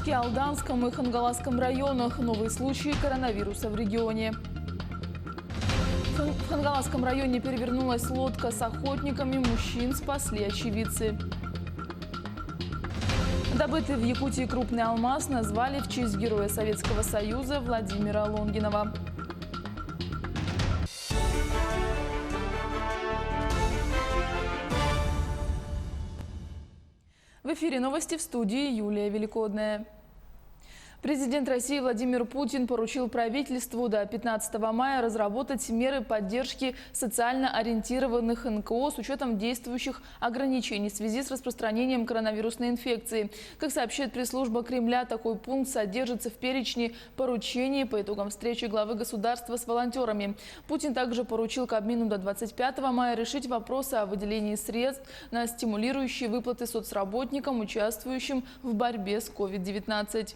Якутске, Алданском и Хангаласском районах новые случаи коронавируса в регионе. В Хангаласском районе перевернулась лодка с охотниками, мужчин спасли очевидцы. Добытый в Якутии крупный алмаз назвали в честь героя Советского Союза Владимира Лонгинова. В эфире новости, в студии Юлия Великодная. Президент России Владимир Путин поручил правительству до 15 мая разработать меры поддержки социально ориентированных НКО с учетом действующих ограничений в связи с распространением коронавирусной инфекции. Как сообщает пресс-служба Кремля, такой пункт содержится в перечне поручений по итогам встречи главы государства с волонтерами. Путин также поручил Кабмину до 25 мая решить вопросы о выделении средств на стимулирующие выплаты соцработникам, участвующим в борьбе с COVID-19.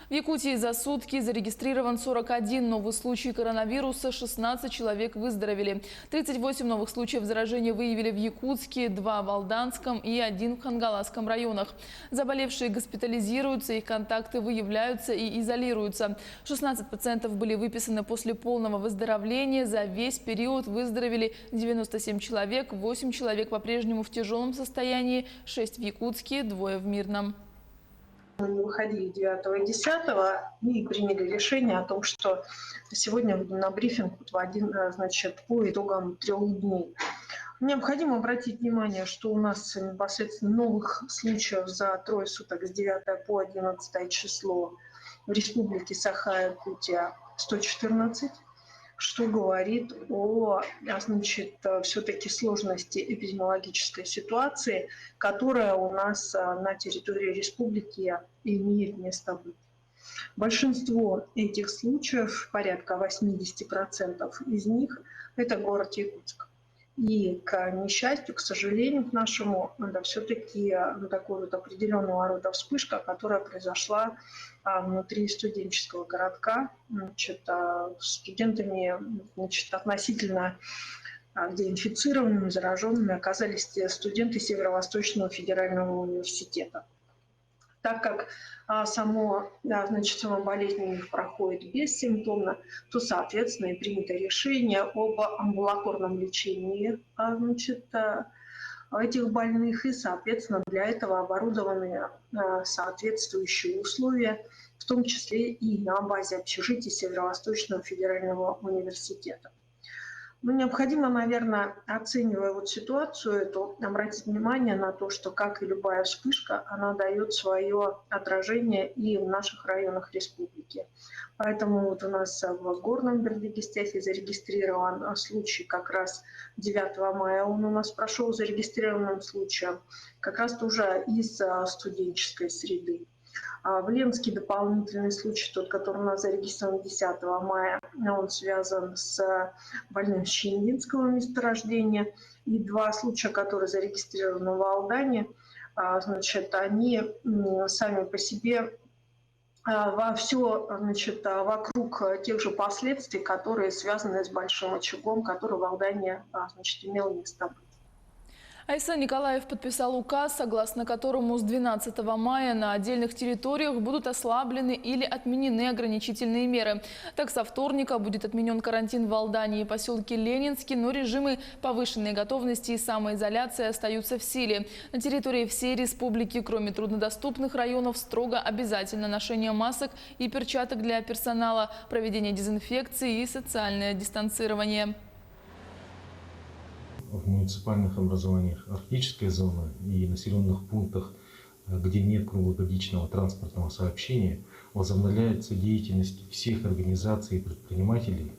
В Якутии за сутки зарегистрирован 41 новый случай коронавируса, 16 человек выздоровели. 38 новых случаев заражения выявили в Якутске, 2 в Алданском и 1 в Хангаласском районах. Заболевшие госпитализируются, их контакты выявляются и изолируются. 16 пациентов были выписаны после полного выздоровления. За весь период выздоровели 97 человек, 8 человек по-прежнему в тяжелом состоянии, 6 в Якутске, 2 в Мирном. Мы выходили 9 и 10 и приняли решение о том, что сегодня будем на брифинг по итогам 3 дней. Необходимо обратить внимание, что у нас непосредственно новых случаев за трое суток с 9 по 11 число в республике Саха-Якутия 114. Что говорит о все-таки сложности эпидемиологической ситуации, которая у нас на территории республики имеет место быть. Большинство этих случаев, порядка 80% из них, это город Якутск. И к несчастью, к сожалению, к нашему, это все-таки такой вот определенного рода вспышка, которая произошла внутри студенческого городка, студентами, относительно где инфицированными, зараженными оказались студенты Северо-Восточного федерального университета. Так как сама болезнь у них проходит бессимптомно, то, соответственно, и принято решение об амбулаторном лечении этих больных, и, соответственно, для этого оборудованы соответствующие условия, в том числе и на базе общежития Северо-Восточного федерального университета. Но необходимо, наверное, оценивая ситуацию, обратить внимание на то, что, как и любая вспышка, она дает свое отражение и в наших районах республики. Поэтому у нас в Горном Бердыгестяхе зарегистрирован случай как раз 9 мая. Он у нас прошел зарегистрированным случаем как раз тоже из студенческой среды. В Ленске дополнительный случай, тот, который у нас зарегистрирован 10 мая, он связан с больным с Чингинского месторождения. И 2 случая, которые зарегистрированы в Алдане, они сами по себе вокруг тех же последствий, которые связаны с большим очагом, который в Алдане имел место быть. Айсан Николаев подписал указ, согласно которому с 12 мая на отдельных территориях будут ослаблены или отменены ограничительные меры. Так, со вторника будет отменен карантин в Алдане и поселке Ленинский, но режимы повышенной готовности и самоизоляции остаются в силе. На территории всей республики, кроме труднодоступных районов, строго обязательно ношение масок и перчаток для персонала, проведение дезинфекции и социальное дистанцирование. В муниципальных образованиях арктической зоны и населенных пунктах, где нет круглогодичного транспортного сообщения, возобновляется деятельность всех организаций и предпринимателей.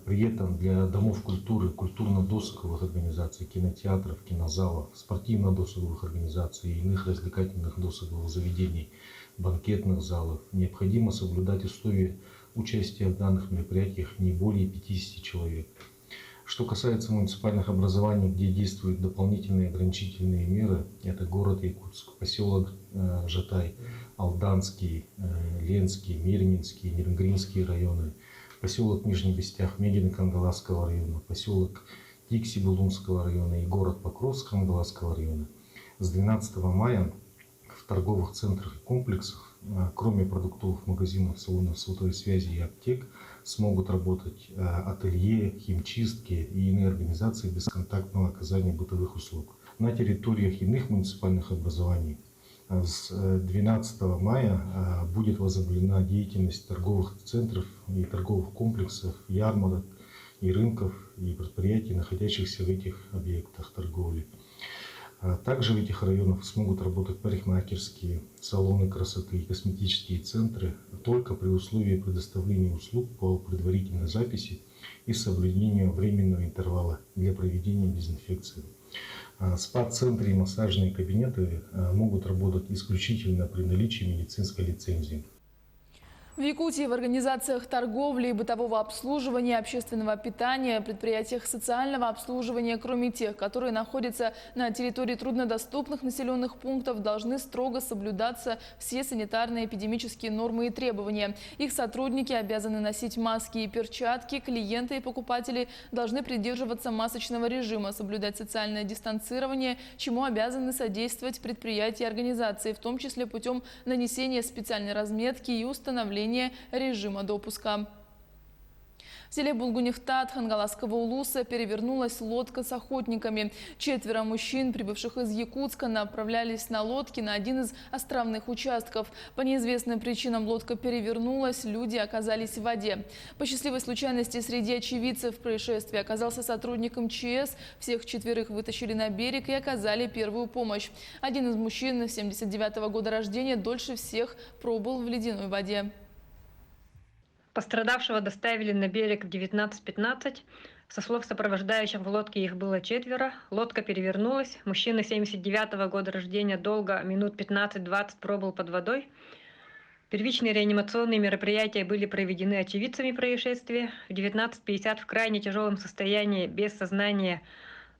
При этом для домов культуры, культурно-досуговых организаций, кинотеатров, кинозалов, спортивно-досуговых организаций и иных развлекательных досуговых заведений, банкетных залов необходимо соблюдать условия участия в данных мероприятиях не более 50 человек. Что касается муниципальных образований, где действуют дополнительные ограничительные меры, это город Якутск, поселок Жатай, Алданский, Ленский, Мирнинский, Нернгринские районы, поселок Нижний Бестях, Медино-Хангаласского района, поселок Тикси-Булунского района и город Покровск Хангаласского района. С 12 мая в торговых центрах и комплексах, кроме продуктовых магазинов, салонов сотовой связи и аптек, смогут работать ателье, химчистки и иные организации бесконтактного оказания бытовых услуг. На территориях иных муниципальных образований с 12 мая будет возобновлена деятельность торговых центров и торговых комплексов, ярмарок и рынков и предприятий, находящихся в этих объектах торговли. Также в этих районах смогут работать парикмахерские, салоны красоты и косметические центры только при условии предоставления услуг по предварительной записи и соблюдению временного интервала для проведения дезинфекции. СПА-центры и массажные кабинеты могут работать исключительно при наличии медицинской лицензии. В Якутии в организациях торговли и бытового обслуживания, общественного питания, предприятиях социального обслуживания, кроме тех, которые находятся на территории труднодоступных населенных пунктов, должны строго соблюдаться все санитарные эпидемические нормы и требования. Их сотрудники обязаны носить маски и перчатки, клиенты и покупатели должны придерживаться масочного режима, соблюдать социальное дистанцирование, чему обязаны содействовать предприятия и организации, в том числе путем нанесения специальной разметки и установления режима допуска. В селе Булгунихтат Хангаласского улуса перевернулась лодка с охотниками. 4 мужчин, прибывших из Якутска, направлялись на лодке на один из островных участков. По неизвестным причинам лодка перевернулась, люди оказались в воде. По счастливой случайности среди очевидцев происшествия оказался сотрудник МЧС. Всех 4 вытащили на берег и оказали первую помощь. Один из мужчин 79-го года рождения дольше всех пробыл в ледяной воде. Пострадавшего доставили на берег в 19:15. Со слов сопровождающих, в лодке их было 4. Лодка перевернулась. Мужчина 79-го года рождения долго, минут 15-20, пробыл под водой. Первичные реанимационные мероприятия были проведены очевидцами происшествия. В 19:50 в крайне тяжелом состоянии, без сознания,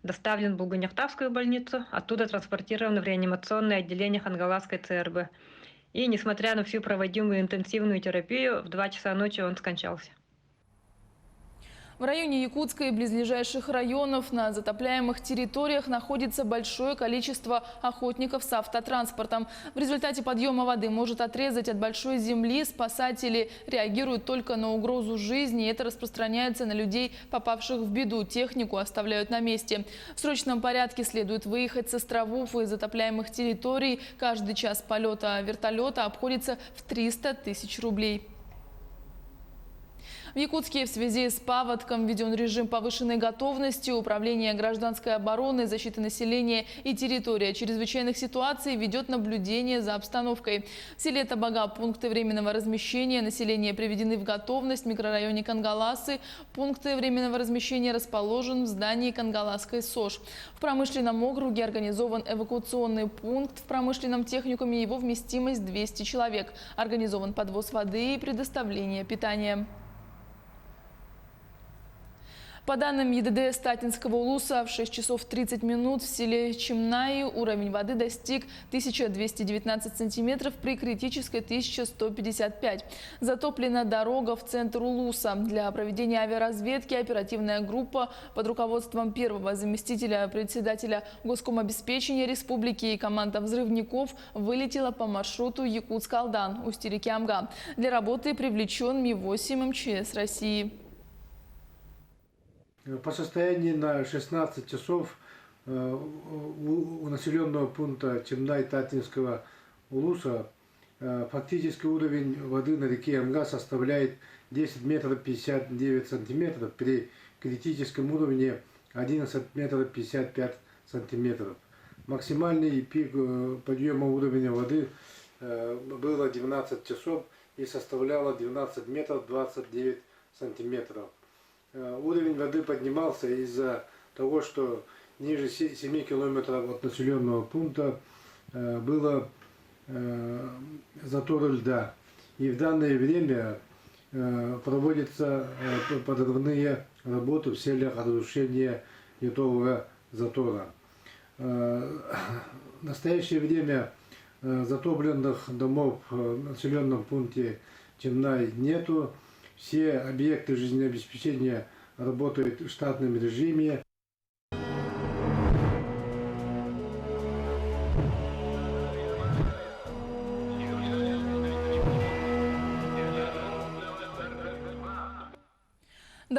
доставлен в Булгунихтатскую больницу. Оттуда транспортирован в реанимационное отделение Хангаласской ЦРБ. И, несмотря на всю проводимую интенсивную терапию, в 2 часа ночи он скончался. В районе Якутска и близлежащих районов на затопляемых территориях находится большое количество охотников с автотранспортом. В результате подъема воды может отрезать от большой земли. Спасатели реагируют только на угрозу жизни. Это распространяется на людей, попавших в беду. Технику оставляют на месте. В срочном порядке следует выехать с островов и затопляемых территорий. Каждый час полета вертолета обходится в 300 тысяч рублей. В Якутске в связи с паводком введен режим повышенной готовности. Управление гражданской обороны, защиты населения и территория чрезвычайных ситуаций ведет наблюдение за обстановкой. В селе Табага пункты временного размещения населения приведены в готовность. В микрорайоне Кангаласы пункты временного размещения расположен в здании Кангаласской СОЖ. В промышленном округе организован эвакуационный пункт. В промышленном техникуме его вместимость 200 человек. Организован подвоз воды и предоставление питания. По данным ЕДД Статинского улуса, в 6 часов 30 минут в селе Чимнаи уровень воды достиг 1219 сантиметров при критической 1155. Затоплена дорога в центр улуса. Для проведения авиаразведки оперативная группа под руководством первого заместителя председателя Госкомобеспечения республики и команда взрывников вылетела по маршруту Якутск-Алдан, устье реки Амга. Для работы привлечен Ми-8 МЧС России. По состоянию на 16 часов у населенного пункта Чимнай-Татинского улуса фактически уровень воды на реке Амга составляет 10 метров 59 сантиметров при критическом уровне 11 метров 55 сантиметров. Максимальный пик подъема уровня воды было 12 часов и составляло 12 метров 29 сантиметров. Уровень воды поднимался из-за того, что ниже 7 километров от населенного пункта было заторы льда. И в данное время проводятся подрывные работы в целях разрушения ледового затора. В настоящее время затопленных домов в населенном пункте Чимнай нету. Все объекты жизнеобеспечения работают в штатном режиме.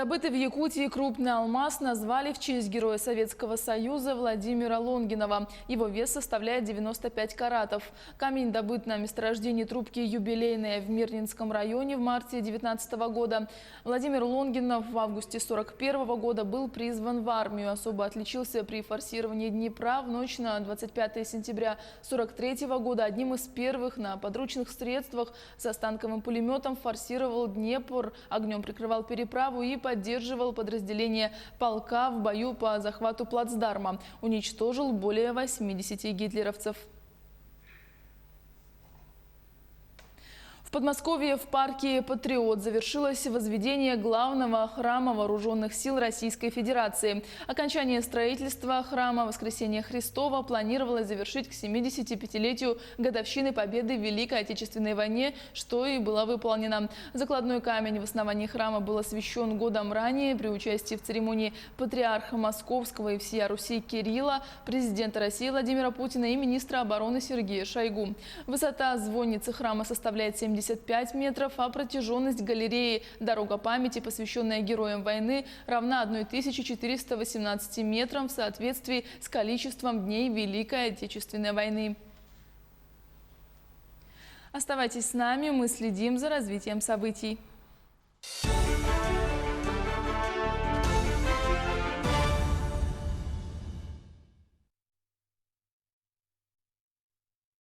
Добытый в Якутии крупный алмаз назвали в честь героя Советского Союза Владимира Лонгинова. Его вес составляет 95 каратов. Камень добыт на месторождении трубки «Юбилейная» в Мирнинском районе в марте 2019 года. Владимир Лонгинов в августе 1941 года был призван в армию. Особо отличился при форсировании Днепра в ночь на 25 сентября 1943 года. Одним из первых на подручных средствах с станковым пулеметом форсировал Днепр, огнем прикрывал переправу и поддерживал подразделение полка в бою по захвату плацдарма. Уничтожил более 80 гитлеровцев. В Подмосковье в парке «Патриот» завершилось возведение главного храма Вооруженных сил Российской Федерации. Окончание строительства храма Воскресения Христова планировалось завершить к 75-летию годовщины победы в Великой Отечественной войне, что и было выполнено. Закладной камень в основании храма был освящен годом ранее при участии в церемонии патриарха Московского и всея Руси Кирилла, президента России Владимира Путина и министра обороны Сергея Шойгу. Высота звонницы храма составляет 75 метров, а протяженность галереи «Дорога памяти», посвященная героям войны, равна 1418 метрам в соответствии с количеством дней Великой Отечественной войны. Оставайтесь с нами, мы следим за развитием событий.